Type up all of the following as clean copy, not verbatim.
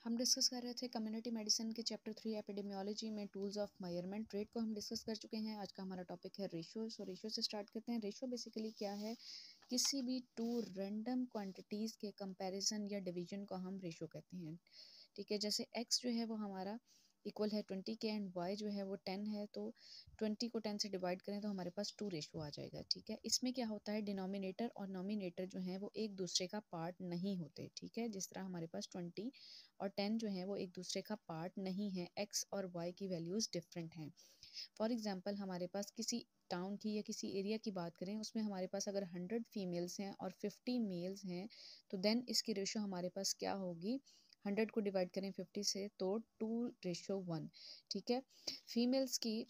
हम डिस्कस कर रहे थे कम्युनिटी मेडिसिन के चैप्टर 3 एपिडेमियोलॉजी में टूल्स ऑफ मेजरमेंट। रेट को हम डिस्कस कर चुके हैं। आज का हमारा टॉपिक है रेशो। सो रेशो से स्टार्ट करते हैं। रेशो बेसिकली क्या है? किसी भी टू रैंडम क्वांटिटीज़ के कंपैरिजन या डिवीजन को हम रेशो कहते हैं। ठीक है, जैसे x जो है वो हमारा इक्वल है 20 के एंड y जो है वो 10 है, तो 20 को 10 से डिवाइड करें तो हमारे पास 2 रेशो आ जाएगा। ठीक है, इसमें क्या होता है, डिनोमिनेटर और नोमिनेटर जो है वो एक दूसरे का पार्ट नहीं होते। ठीक है, जिस तरह हमारे पास 20 और 10 जो है वो एक दूसरे का पार्ट नहीं है, x और y की वैल्यूज़ डिफरेंट हैं। फॉर एग्जांपल हमारे पास किसी टाउन की या किसी एरिया की बात करें, उसमें हमारे पास अगर 100 फीमेल्स हैं और 50 मेल्स हैं, तो देन इसकी रेशो हमारे पास क्या होगी? 100 को डिवाइड करें 50 से तो 2:1। ठीक है, फीमेल्स की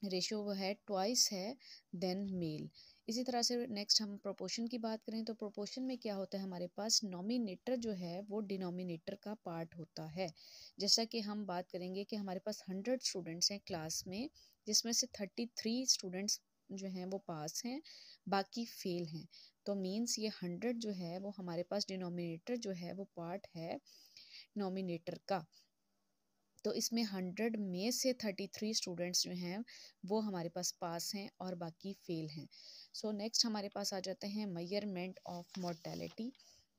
रेशो वो है ट्वाइस है देन मेल। इसी तरह से नेक्स्ट हम प्रोपोर्शन की बात करें, तो प्रोपोर्शन में क्या होता है, हमारे पास नॉमिनेटर जो है वो डिनोमिनेटर का पार्ट होता है। जैसा कि हम बात करेंगे कि हमारे पास 100 स्टूडेंट्स हैं क्लास में, जिसमें से 33 स्टूडेंट्स जो हैं वो पास हैं, बाकी फेल हैं। तो मीन्स ये 100 जो है वो हमारे पास डिनोमिनेटर जो है वो पार्ट है नॉमिनेटर का। तो इसमें 100 में से 33 स्टूडेंट्स जो हैं वो हमारे पास पास हैं और बाकी फेल हैं। सो नेक्स्ट हमारे पास आ जाते हैं measurement of mortality.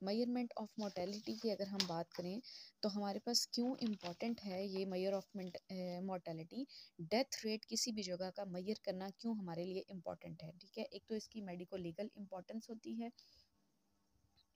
Measurement of mortality की अगर हम बात करें तो हमारे पास क्यों इम्पॉर्टेंट है ये measure of mortality, death rate किसी भी जगह का मेजर करना क्यों हमारे लिए इम्पॉर्टेंट है। ठीक है, एक तो इसकी मेडिको लीगल इम्पॉर्टेंस होती है,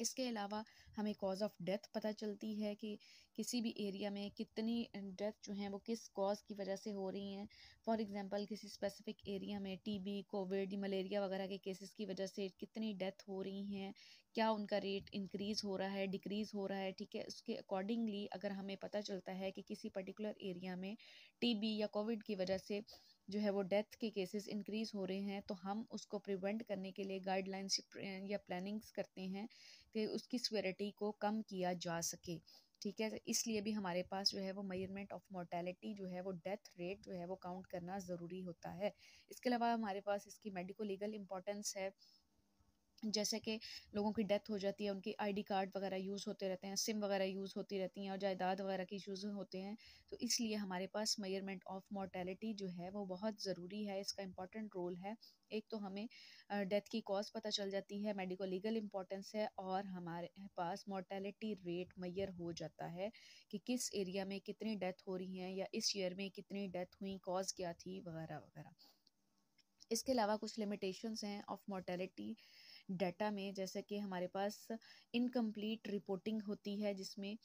इसके अलावा हमें कॉज ऑफ डेथ पता चलती है कि किसी भी एरिया में कितनी डेथ जो हैं वो किस कॉज की वजह से हो रही हैं। फॉर एग्जांपल किसी स्पेसिफिक एरिया में टीबी, कोविड, मलेरिया वगैरह के केसेस की वजह से कितनी डेथ हो रही हैं, क्या उनका रेट इंक्रीज़ हो रहा है, डिक्रीज़ हो रहा है। ठीक है, उसके अकॉर्डिंगली अगर हमें पता चलता है कि किसी पर्टिकुलर एरिया में टीबी या कोविड की वजह से जो है वो डेथ के केसेस इंक्रीज़ हो रहे हैं, तो हम उसको प्रिवेंट करने के लिए गाइडलाइंस या प्लानिंग्स करते हैं कि उसकी सिवियरिटी को कम किया जा सके। ठीक है, तो इसलिए भी हमारे पास जो है वो मेजरमेंट ऑफ मोर्टेलिटी जो है वो डेथ रेट जो है वो काउंट करना ज़रूरी होता है। इसके अलावा हमारे पास इसकी मेडिको लीगल इम्पोर्टेंस है। जैसे कि लोगों की डेथ हो जाती है, उनकी आईडी कार्ड वगैरह यूज़ होते रहते हैं, सिम वगैरह यूज़ होती रहती हैं और जायदाद वगैरह के इश्यूज़ होते हैं, तो इसलिए हमारे पास मेजरमेंट ऑफ मोर्टेलिटी जो है वो बहुत ज़रूरी है। इसका इम्पॉर्टेंट रोल है। एक तो हमें डेथ की कॉज पता चल जाती है, मेडिको लीगल इम्पोर्टेंस है, और हमारे पास मोर्टेलिटी रेट मेजर हो जाता है कि किस एरिया में कितनी डेथ हो रही हैं या इस ईयर में कितनी डेथ हुई, कॉज क्या थी वगैरह वगैरह। इसके अलावा कुछ लिमिटेशंस हैं ऑफ मोर्टेलिटी डाटा में, जैसे कि हमारे पास इनकम्प्लीट रिपोर्टिंग होती है, जिसमें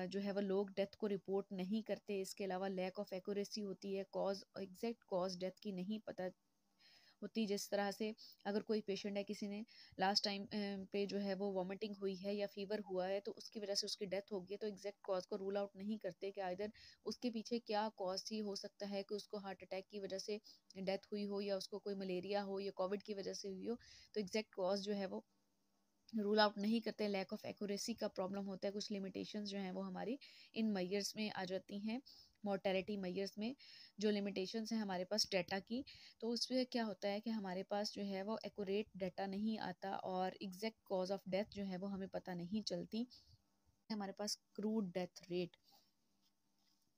जो है वो लोग डेथ को रिपोर्ट नहीं करते। इसके अलावा लैक ऑफ एक्यूरेसी होती है, कॉज एग्जैक्ट कॉज डेथ की नहीं पता होती। जिस तरह से अगर कोई पेशेंट है, किसी ने लास्ट टाइम पे जो है वो वॉमिटिंग हुई है या फीवर हुआ है, तो उसकी वजह से उसकी डेथ हो गई है, तो एग्जैक्ट कॉज को रूल आउट नहीं करते कि आइदर उसके पीछे क्या कॉज थी। हो सकता है कि उसको हार्ट अटैक की वजह से डेथ हुई हो, या उसको कोई मलेरिया हो या कोविड की वजह से हुई हो, तो एग्जैक्ट कॉज जो है वो रूल आउट नहीं करते। लैक ऑफ एक्यूरेसी का प्रॉब्लम होता है। कुछ लिमिटेशंस जो हैं वो हमारी इन मैयर्स में आ जाती हैं। मोर्टेलिटी मैयर्स में जो लिमिटेशंस हैं हमारे पास डाटा की, तो उसमें क्या होता है कि हमारे पास जो है वो एक्यूरेट डाटा नहीं आता और एग्जैक्ट कॉज ऑफ डेथ जो है वो हमें पता नहीं चलती। हमारे पास crude death rate,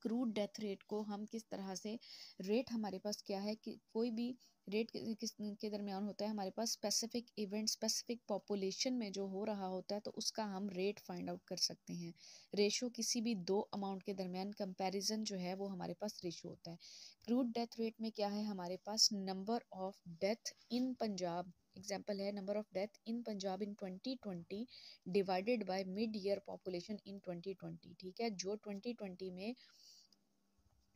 crude death rate को हम किस तरह से, रेट हमारे पास क्या है कि कोई भी रेट किस के दरमियान होता है, हमारे पास स्पेसिफिक इवेंट स्पेसिफिक पॉपुलेशन में जो हो रहा होता है, तो उसका हम रेट फाइंड आउट कर सकते हैं। रेशो किसी भी दो अमाउंट के दरमियान कंपैरिजन जो है वो हमारे पास रेशो होता है। क्रूड डेथ रेट में क्या है, हमारे पास number of death in Punjab, example है number of death in Punjab in 2020 divided by mid year population in 2020। ठीक है, जो 2020 में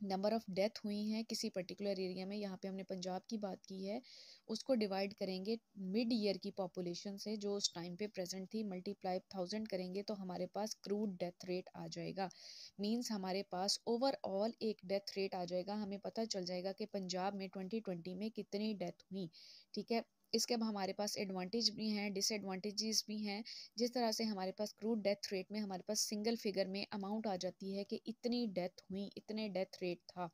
नंबर ऑफ़ डेथ हुई हैं किसी पर्टिकुलर एरिया में, यहाँ पे हमने पंजाब की बात की है, उसको डिवाइड करेंगे मिड ईयर की पॉपुलेशन से जो उस टाइम पे प्रेजेंट थी, मल्टीप्लाई 1000 करेंगे तो हमारे पास क्रूड डेथ रेट आ जाएगा। मींस हमारे पास ओवरऑल एक डेथ रेट आ जाएगा। हमें पता चल जाएगा कि पंजाब में 2020 में कितनी डेथ हुई। ठीक है, इसके अब हमारे पास एडवांटेज भी हैं, डिसएडवांटेजेस भी हैं। जिस तरह से हमारे पास क्रूड डेथ रेट में हमारे पास सिंगल फिगर में अमाउंट आ जाती है कि इतनी डेथ हुई, इतने डेथ रेट था,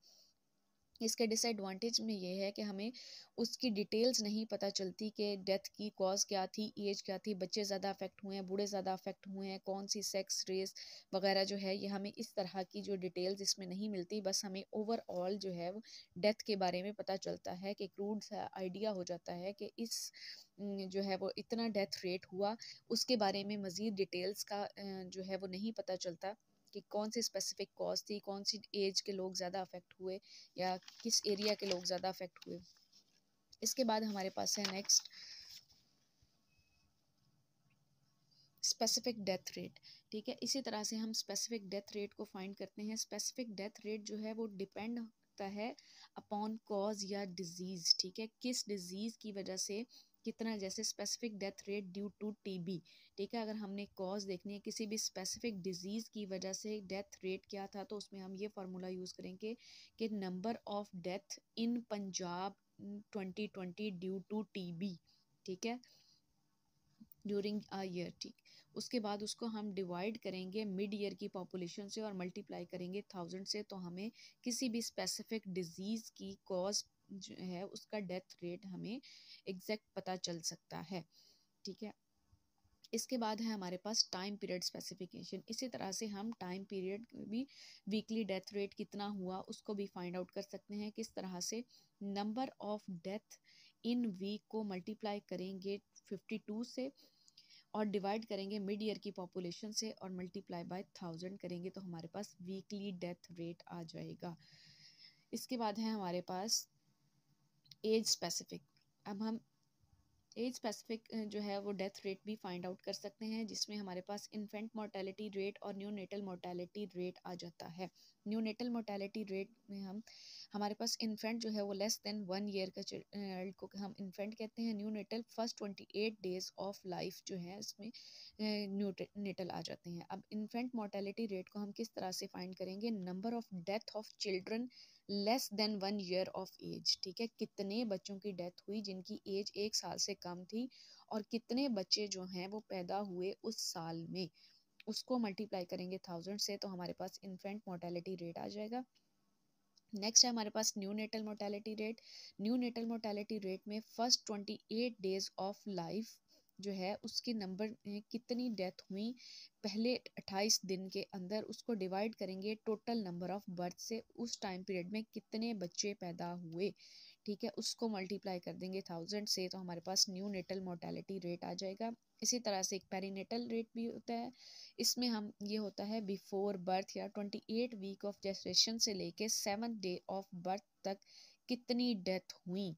इसके डिसएडवांटेज में ये है कि हमें उसकी डिटेल्स नहीं पता चलती कि डेथ की कॉज क्या थी, एज क्या थी, बच्चे ज़्यादा अफेक्ट हुए हैं, बूढ़े ज़्यादा अफेक्ट हुए हैं, कौन सी सेक्स, रेस वगैरह जो है, ये हमें इस तरह की जो डिटेल्स इसमें नहीं मिलती। बस हमें ओवरऑल जो है वो डेथ के बारे में पता चलता है कि क्रूड सा आइडिया हो जाता है कि इस जो है वो इतना डेथ रेट हुआ। उसके बारे में मज़ीद डिटेल्स का जो है वो नहीं पता चलता कि कौन सी स्पेसिफिक कॉज थी, कौन सी एज के लोग ज़्यादा अफेक्ट हुए या किस एरिया के लोग ज़्यादा अफेक्ट हुए। इसके बाद हमारे पास है नेक्स्ट स्पेसिफिक डेथ रेट। ठीक है, इसी तरह से हम स्पेसिफिक डेथ रेट को फाइंड करते हैं। स्पेसिफिक डेथ रेट जो है वो डिपेंड होता है अपॉन कॉज या डिजीज़। ठीक है, किस डिजीज़ की वजह से कितना, जैसे specific death rate due to TB. ठीक है, अगर हमने कॉज देखनी है किसी भी स्पेसिफिक डिजीज़ की वजह से डेथ रेट क्या था, तो उसमें हम ये फार्मूला यूज़ करेंगे कि number of death in Punjab 2020 due to TB. ठीक है, ड्यूरिंग अ ईयर। ठीक, उसके बाद उसको हम डिवाइड करेंगे मिड ईयर की पॉपुलेशन से और मल्टीप्लाई करेंगे 1000 से, तो हमें किसी भी स्पेसिफिक डिजीज़ की कॉज जो है उसका डेथ रेट हमें एग्जैक्ट पता चल सकता है। ठीक है, इसके बाद है हमारे पास टाइम पीरियड स्पेसिफिकेशन। इसी तरह से हम टाइम पीरियड भी वीकली डेथ रेट कितना हुआ उसको भी फाइंड आउट कर सकते हैं। किस तरह से, number of death in week को मल्टीप्लाई करेंगे 52 से और डिवाइड करेंगे मिड ईयर की पॉपुलेशन से और मल्टीप्लाई बाय 1000 करेंगे, तो हमारे पास वीकली डेथ रेट आ जाएगा। इसके बाद है हमारे पास एज स्पेसिफिक। अब हम एज स्पेसिफिक जो है वो डेथ रेट भी फाइंड आउट कर सकते हैं, जिसमें हमारे पास इन्फेंट मोर्टेलिटी रेट और न्यूनेटल मोर्टेलिटी रेट आ जाता है। न्यूनेटल मोर्टेलिटी रेट में हमारे पास इन्फेंट जो है वो लेस देन 1 ईयर का चाइल्ड को हम इन्फेंट कहते हैं। Neonatal first 28 days of life जो है इसमें न्यूनेटल आ जाते हैं। अब इन्फेंट मोर्टेलिटी रेट को हम किस तरह से फाइंड करेंगे, number of death of children less than 1 year of age. ठीक है, कितने बच्चों की डेथ हुई जिनकी एज 1 साल से कम थी और कितने बच्चे जो हैं वो पैदा हुए उस साल में, उसको मल्टीप्लाई करेंगे 1000 से, तो हमारे पास इन्फेंट मोर्टेलिटी रेट आ जाएगा। नेक्स्ट है हमारे पास neonatal mortality rate. Neonatal mortality rate में फर्स्ट 28 डेज ऑफ लाइफ जो है उसके नंबर कितनी डेथ हुई पहले 28 दिन के अंदर, उसको डिवाइड करेंगे टोटल नंबर ऑफ बर्थ से, उस टाइम पीरियड में कितने बच्चे पैदा हुए। ठीक है, उसको मल्टीप्लाई कर देंगे 1000 से, तो हमारे पास न्यू नेटल मोर्टेलिटी रेट आ जाएगा। इसी तरह से एक पेरीनेटल रेट भी होता है। इसमें हम ये होता है बिफोर बर्थ या 28 वीक ऑफ जेस्टेशन से लेके 7th डे ऑफ बर्थ तक कितनी डेथ हुई,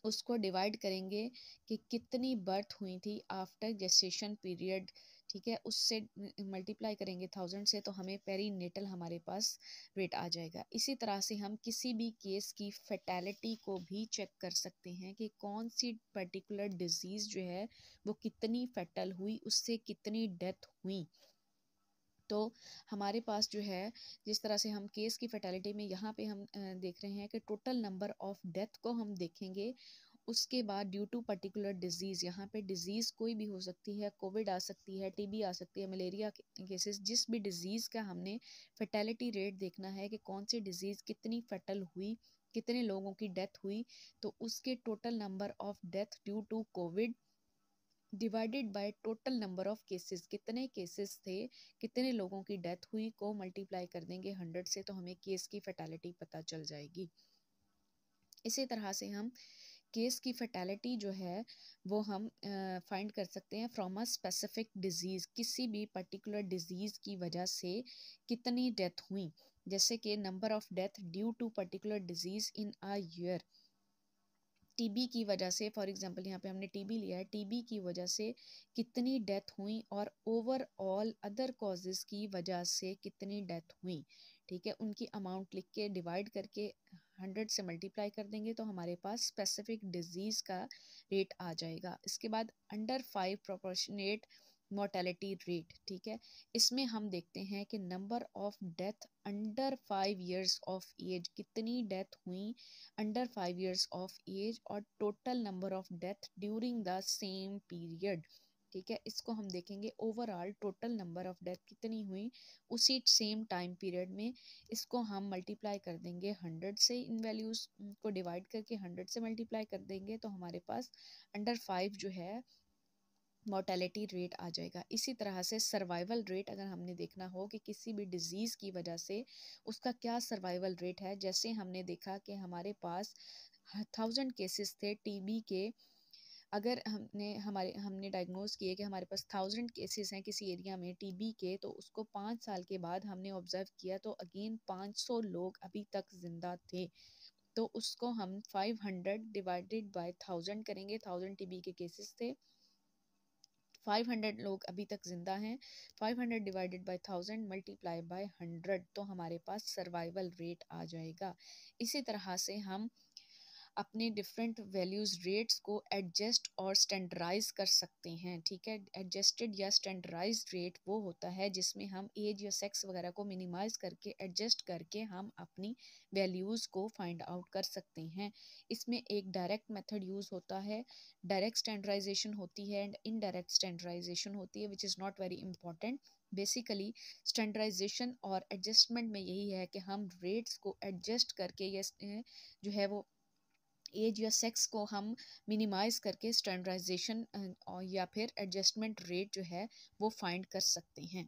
उसको डिवाइड करेंगे कि कितनी बर्थ हुई थी आफ्टर जेस्टेशन पीरियड। ठीक है, उससे मल्टीप्लाई करेंगे 1000 से, तो हमें पेरीनेटल हमारे पास रेट आ जाएगा। इसी तरह से हम किसी भी केस की फैटेलिटी को भी चेक कर सकते हैं कि कौन सी पर्टिकुलर डिजीज़ जो है वो कितनी फैटल हुई, उससे कितनी डेथ हुई। तो हमारे पास जो है, जिस तरह से हम केस की फैटेलिटी में यहाँ पे हम देख रहे हैं कि टोटल नंबर ऑफ डेथ को हम देखेंगे, उसके बाद ड्यू टू पर्टिकुलर डिजीज़, यहाँ पे डिजीज़ कोई भी हो सकती है, कोविड आ सकती है, टीबी आ सकती है, मलेरिया केसेस, जिस भी डिजीज़ का हमने फैटेलिटी रेट देखना है कि कौन सी डिजीज़ कितनी फैटल हुई, कितने लोगों की डेथ हुई, तो उसके total number of death due to covid divided by total number of cases, कितने केसेस थे, कितने लोगों की डेथ हुई, को मल्टीप्लाई कर देंगे 100 से, तो हमें केस की फैटेलिटी पता चल जाएगी। इसी तरह से हम केस की फैटेलिटी जो है वो हम फाइंड कर सकते हैं फ्रॉम अ स्पेसिफिक डिजीज़। किसी भी पर्टिकुलर डिजीज़ की वजह से कितनी डेथ हुई, जैसे कि number of death due to particular disease in a year. TB की वजह से, फॉर एग्जांपल यहाँ पे हमने टीबी लिया है, टीबी की वजह से कितनी डेथ हुई और ओवरऑल अदर कॉजेज़ की वजह से कितनी डेथ हुई। ठीक है, उनकी अमाउंट लिख के डिवाइड करके 100 से मल्टीप्लाई कर देंगे, तो हमारे पास स्पेसिफिक डिजीज़ का रेट आ जाएगा। इसके बाद अंडर 5 प्रोपोर्शनेट मोर्टेलिटी रेट। ठीक है, इसमें हम देखते हैं कि number of death under 5 years of age, कितनी डेथ हुई अंडर 5 years of age और total number of death during the same period. ठीक है। इसको हम देखेंगे overall total number of death कितनी हुई उसी सेम टाइम पीरियड में। इसको हम मल्टीप्लाई कर देंगे 100 से, इन वैल्यूज़ को डिवाइड करके 100 से मल्टीप्लाई कर देंगे तो हमारे पास अंडर 5 जो है मोर्टेलिटी रेट आ जाएगा। इसी तरह से सर्वाइवल रेट अगर हमने देखना हो कि किसी भी डिजीज़ की वजह से उसका क्या सर्वाइवल रेट है, जैसे हमने देखा कि हमारे पास 1000 केसेस थे टीबी के। अगर हमने डायग्नोज किए कि हमारे पास 1000 केसेस हैं किसी एरिया में टीबी के, तो उसको 5 साल के बाद हमने ऑब्जर्व किया तो अगेन 500 लोग अभी तक जिंदा थे। तो उसको हम 500 डिवाइडेड बाय 1000 करेंगे। 1000 टीबी के केसेस थे, 500 लोग अभी तक जिंदा हैं। 500 डिवाइडेड बाय 1000 मल्टीप्लाई बाय 100 तो हमारे पास सर्वाइवल रेट आ जाएगा। इसी तरह से हम अपने डिफरेंट वैल्यूज़ रेट्स को एडजस्ट और स्टैंडर्डाइज कर सकते हैं। ठीक है, एडजस्टेड या स्टैंडर्डाइज रेट वो होता है जिसमें हम एज या सेक्स वगैरह को मिनिमाइज करके एडजस्ट करके हम अपनी वैल्यूज़ को फाइंड आउट कर सकते हैं। इसमें एक डायरेक्ट मेथड यूज़ होता है, डायरेक्ट स्टैंडर्डाइजेशन होती है एंड इनडायरेक्ट स्टैंडर्डाइजेशन होती है, which is not very important. Basically standardization और एडजस्टमेंट में यही है कि हम रेट्स को एडजस्ट करके या जो है वो एज या सेक्स को हम मिनिमाइज करके स्टैंडर्डाइजेशन या फिर एडजस्टमेंट रेट जो है वो फाइंड कर सकते हैं।